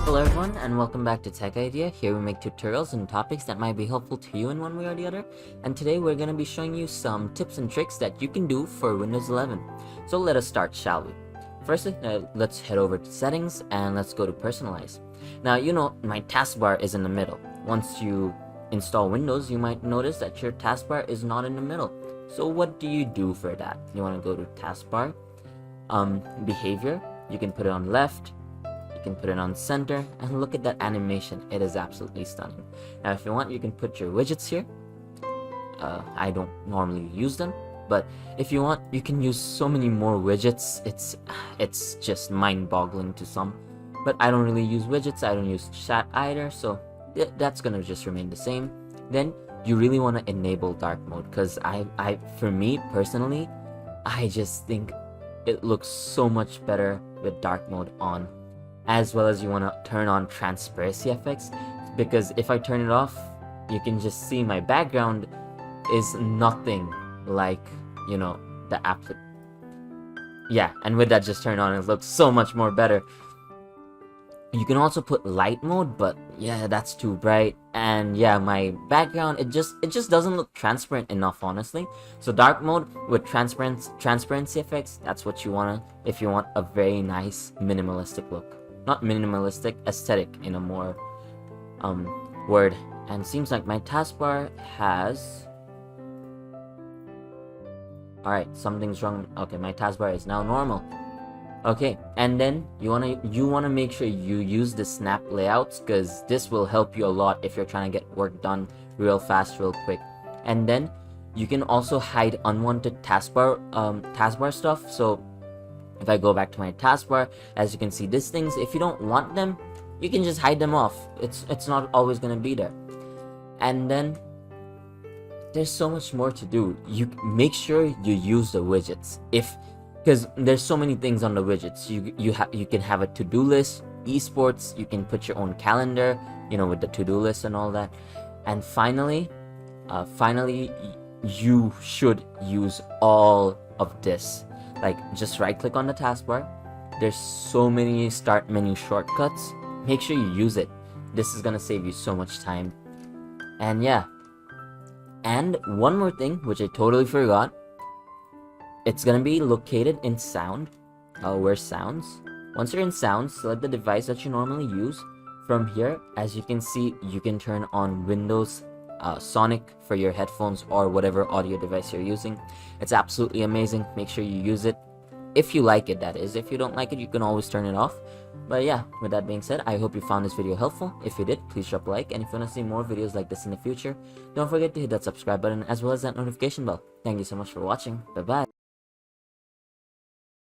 Hello everyone, and welcome back to Tech Idea. Here we make tutorials on topics that might be helpful to you in one way or the other. And today we're going to be showing you some tips and tricks that you can do for Windows 11. So let us start, shall we? Firstly, let's head over to settings and let's go to personalize. Now, you know, my taskbar is in the middle. Once you install Windows, you might notice that your taskbar is not in the middle. So what do you do for that? You want to go to taskbar, behavior. You can put it on left. You can put it on center, and look at that animation. It is absolutely stunning. Now if you want, you can put your widgets here. I don't normally use them, but if you want, you can use so many more widgets. It's just mind-boggling to some, but I don't really use widgets. I don't use chat either, so that's gonna just remain the same. Then you really want to enable dark mode, because for me personally, I just think it looks so much better with dark mode on. As well as you want to turn on transparency effects, because if I turn it off, you can just see my background is nothing like, you know, the app. Yeah, and with that just turned on, it looks so much more better. You can also put light mode, but yeah, that's too bright. And yeah, my background, it just doesn't look transparent enough, honestly. So dark mode with transparency effects, that's what you wanna if you want a very nice minimalistic look. Not minimalistic, aesthetic in a more word. And seems like my taskbar has... Alright, something's wrong. Okay, my taskbar is now normal. Okay, and then you wanna make sure you use the snap layouts, because this will help you a lot if you're trying to get work done real fast, real quick. And then you can also hide unwanted taskbar stuff. So if I go back to my taskbar, as you can see, these things, if you don't want them, you can just hide them off. It's not always gonna be there. And then there's so much more to do. You make sure you use the widgets, because there's so many things on the widgets. You can have a to-do list, esports. You can put your own calendar, you know, with the to-do list and all that. And finally, you should use all of this. Like, just right click on the taskbar. There's so many start menu shortcuts. Make sure you use it. This is gonna save you so much time. And yeah. And one more thing, which I totally forgot. It's gonna be located in sound. Where's sounds? Once you're in sounds, select the device that you normally use. From here, as you can see, you can turn on Windows Sonic for your headphones or whatever audio device you're using. It's absolutely amazing. Make sure you use it if you like it, that is. If you don't like it, you can always turn it off. But yeah, with that being said, I hope you found this video helpful. If you did, please drop a like, and if you want to see more videos like this in the future, don't forget to hit that subscribe button as well as that notification bell. Thank you so much for watching. Bye bye.